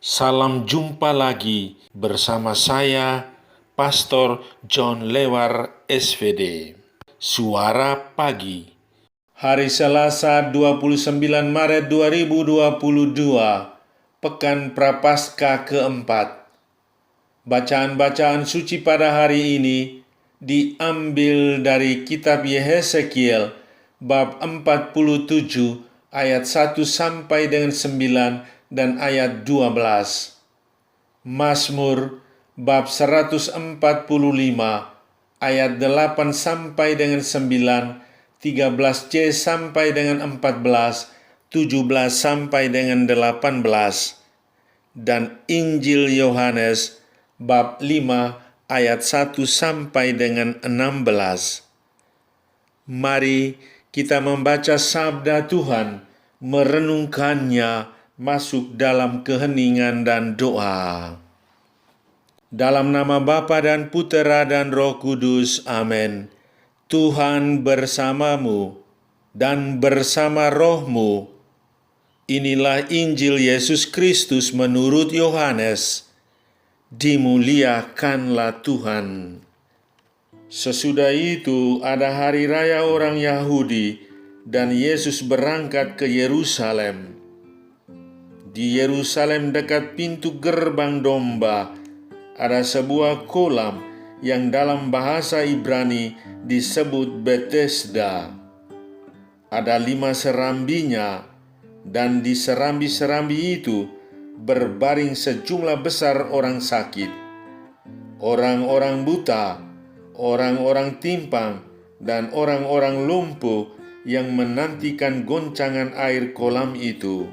Salam jumpa lagi bersama saya, Pastor John Lewar SVD. Suara Pagi. Hari Selasa 29 Maret 2022, Pekan Prapaskah keempat. Bacaan-bacaan suci pada hari ini diambil dari kitab Yehezkiel bab 47 ayat 1 sampai dengan 9 dan ayat 12. Mazmur bab 145 ayat 8 sampai dengan 9, 13c sampai dengan 14, 17 sampai dengan 18, dan Injil Yohanes bab 5 ayat 1 sampai dengan 16. Mari kita membaca sabda Tuhan, merenungkannya, masuk dalam keheningan dan doa. Dalam nama Bapa dan Putera dan Roh Kudus, amin. Tuhan bersamamu dan bersama rohmu. Inilah Injil Yesus Kristus menurut Yohanes. Dimuliakanlah Tuhan. Sesudah itu ada hari raya orang Yahudi dan Yesus berangkat ke Yerusalem. Di Yerusalem dekat pintu gerbang domba ada sebuah kolam yang dalam bahasa Ibrani disebut Betesda. Ada 5 serambinya, dan di serambi-serambi itu berbaring sejumlah besar orang sakit, orang-orang buta, orang-orang timpang, dan orang-orang lumpuh yang menantikan goncangan air kolam itu.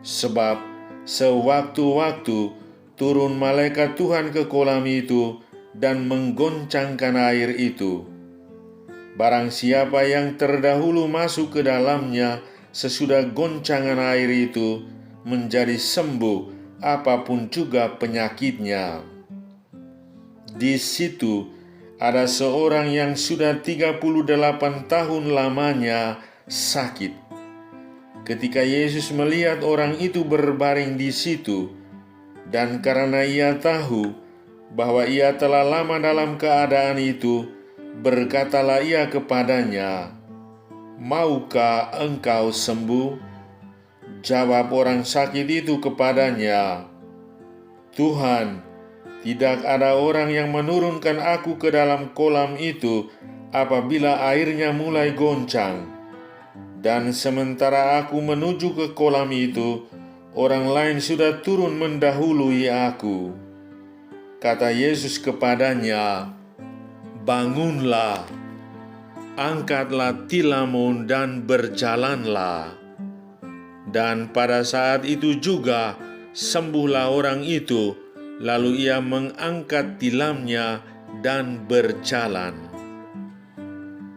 Sebab sewaktu-waktu turun malaikat Tuhan ke kolam itu dan menggoncangkan air itu. Barang siapa yang terdahulu masuk ke dalamnya sesudah goncangan air itu menjadi sembuh apapun juga penyakitnya. Di situ ada seorang yang sudah 38 tahun lamanya sakit. Ketika Yesus melihat orang itu berbaring di situ, dan karena ia tahu bahwa ia telah lama dalam keadaan itu, berkatalah ia kepadanya, "Maukah engkau sembuh?" Jawab orang sakit itu kepadanya, "Tuhan, tidak ada orang yang menurunkan aku ke dalam kolam itu apabila airnya mulai goncang. Dan sementara aku menuju ke kolam itu, orang lain sudah turun mendahului aku." Kata Yesus kepadanya, "Bangunlah, angkatlah tilammu dan berjalanlah." Dan pada saat itu juga sembuhlah orang itu, lalu ia mengangkat tilamnya dan berjalan.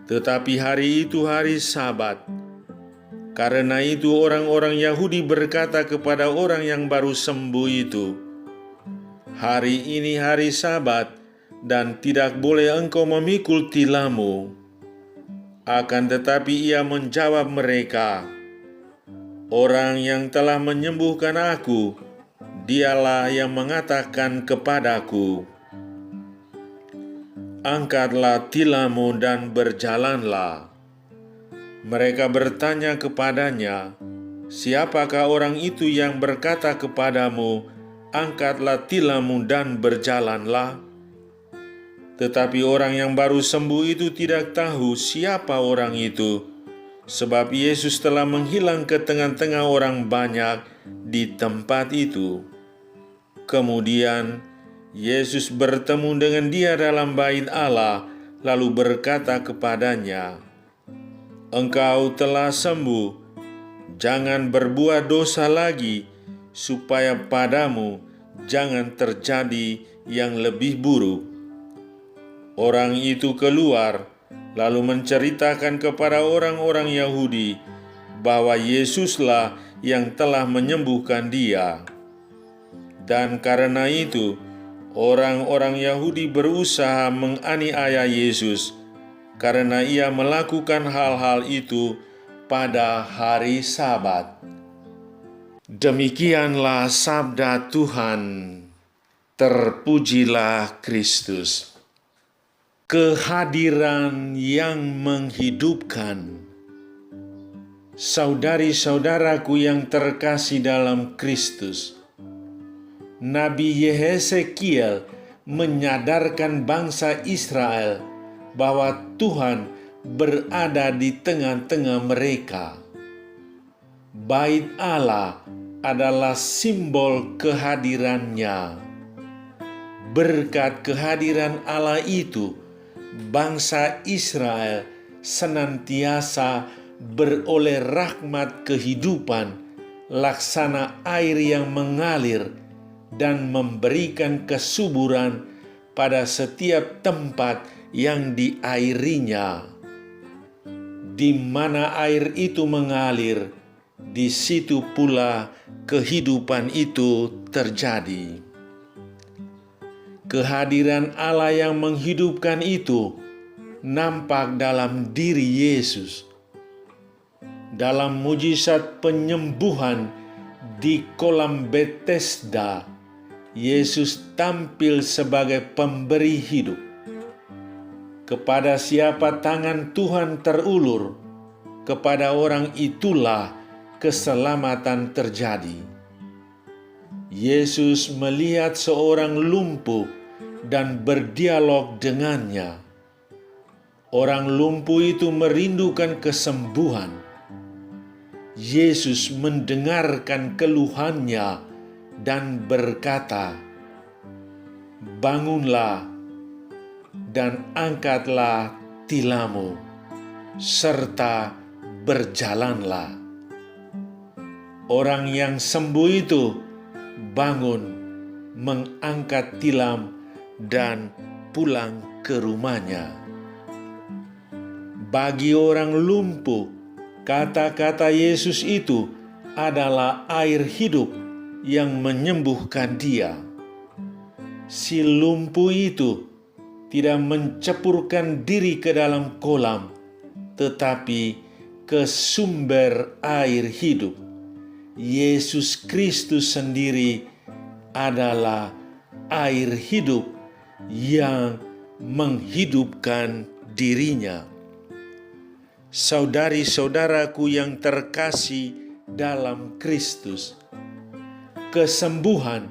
Tetapi hari itu hari Sabat. Karena itu orang-orang Yahudi berkata kepada orang yang baru sembuh itu, "Hari ini hari Sabat, dan tidak boleh engkau memikul tilammu." Akan tetapi ia menjawab mereka, "Orang yang telah menyembuhkan aku, dialah yang mengatakan kepadaku, 'Angkatlah tilammu dan berjalanlah.'" Mereka bertanya kepadanya, "Siapakah orang itu yang berkata kepadamu, 'Angkatlah tilammu dan berjalanlah'?" Tetapi orang yang baru sembuh itu tidak tahu siapa orang itu, sebab Yesus telah menghilang ke tengah-tengah orang banyak di tempat itu. Kemudian Yesus bertemu dengan dia dalam bait Allah, lalu berkata kepadanya, "Engkau telah sembuh, jangan berbuat dosa lagi, supaya padamu jangan terjadi yang lebih buruk." Orang itu keluar, lalu menceritakan kepada orang-orang Yahudi bahwa Yesuslah yang telah menyembuhkan dia. Dan karena itu, orang-orang Yahudi berusaha menganiaya Yesus, karena ia melakukan hal-hal itu pada hari Sabat. Demikianlah sabda Tuhan. Terpujilah Kristus. Kehadiran yang menghidupkan. Saudari-saudaraku yang terkasih dalam Kristus, Nabi Yehezekiel menyadarkan bangsa Israel bahwa Tuhan berada di tengah-tengah mereka. Bait Allah adalah simbol kehadirannya. Berkat kehadiran Allah itu, bangsa Israel senantiasa beroleh rahmat kehidupan, laksana air yang mengalir dan memberikan kesuburan pada setiap tempat yang diairinya. Di mana air itu mengalir, di situ pula kehidupan itu terjadi. Kehadiran Allah yang menghidupkan itu nampak dalam diri Yesus. Dalam mujizat penyembuhan di kolam Bethesda, Yesus tampil sebagai pemberi hidup. Kepada siapa tangan Tuhan terulur, kepada orang itulah keselamatan terjadi. Yesus melihat seorang lumpuh dan berdialog dengannya. Orang lumpuh itu merindukan kesembuhan. Yesus mendengarkan keluhannya dan berkata, "Bangunlah dan angkatlah tilammu, serta berjalanlah." Orang yang sembuh itu bangun, mengangkat tilam, dan pulang ke rumahnya. Bagi orang lumpuh, kata-kata Yesus itu adalah air hidup yang menyembuhkan dia. Si lumpuh itu tidak menceburkan diri ke dalam kolam, tetapi ke sumber air hidup. Yesus Kristus sendiri adalah air hidup yang menghidupkan dirinya. Saudari-saudaraku yang terkasih dalam Kristus, kesembuhan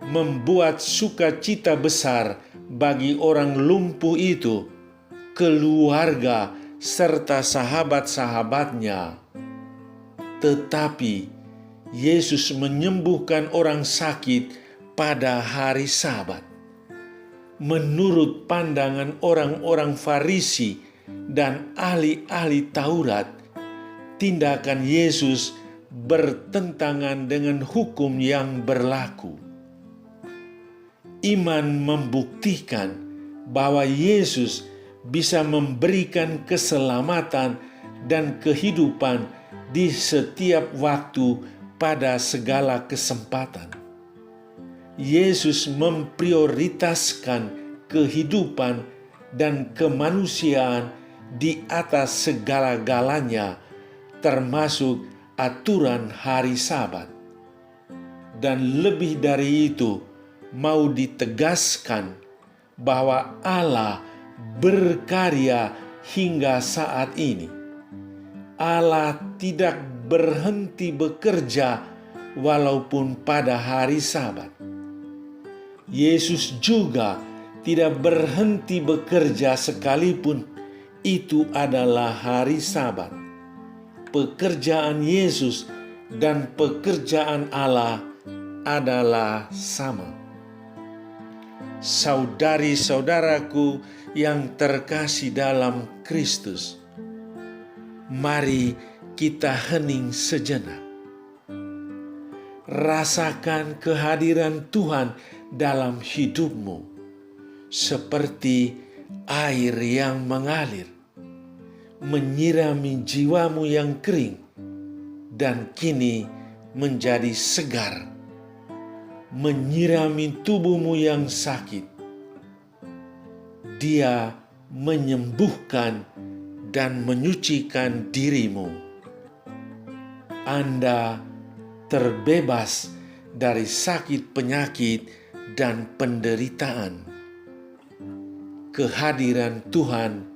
membuat sukacita besar bagi orang lumpuh itu, keluarga, serta sahabat-sahabatnya. Tetapi Yesus menyembuhkan orang sakit pada hari Sabat. Menurut pandangan orang-orang Farisi dan ahli-ahli Taurat, tindakan Yesus bertentangan dengan hukum yang berlaku. Iman membuktikan bahwa Yesus bisa memberikan keselamatan dan kehidupan di setiap waktu pada segala kesempatan. Yesus memprioritaskan kehidupan dan kemanusiaan di atas segala-galanya, termasuk aturan hari Sabat. Dan lebih dari itu, mau ditegaskan bahwa Allah berkarya hingga saat ini. Allah tidak berhenti bekerja walaupun pada hari Sabat. Yesus juga tidak berhenti bekerja sekalipun itu adalah hari Sabat. Pekerjaan Yesus dan pekerjaan Allah adalah sama. Saudari-saudaraku yang terkasih dalam Kristus, mari kita hening sejenak. Rasakan kehadiran Tuhan dalam hidupmu, seperti air yang mengalir, menyirami jiwamu yang kering, dan kini menjadi segar, menyirami tubuhmu yang sakit. Dia menyembuhkan dan menyucikan dirimu. Anda terbebas dari sakit penyakit dan penderitaan. Kehadiran Tuhan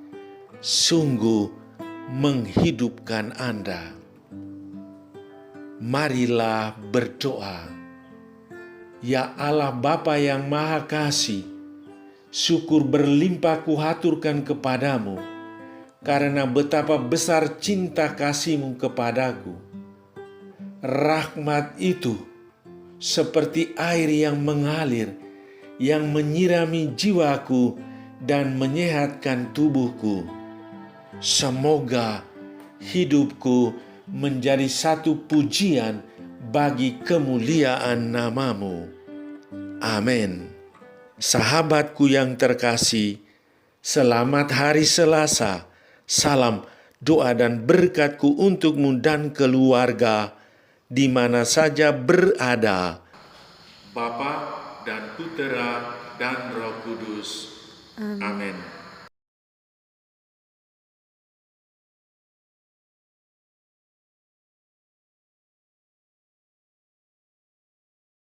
sungguh menghidupkan Anda. Marilah berdoa. Ya Allah Bapa yang Maha Kasih, syukur berlimpah kuhaturkan kepadamu, karena betapa besar cinta kasih-Mu kepadaku. Rahmat itu seperti air yang mengalir, yang menyirami jiwaku dan menyehatkan tubuhku. Semoga hidupku menjadi satu pujian bagi kemuliaan nama-Mu. Amin. Sahabatku yang terkasih, selamat hari Selasa. Salam doa dan berkatku untukmu dan keluarga di mana saja berada. Bapa dan Putera dan Roh Kudus. Amin.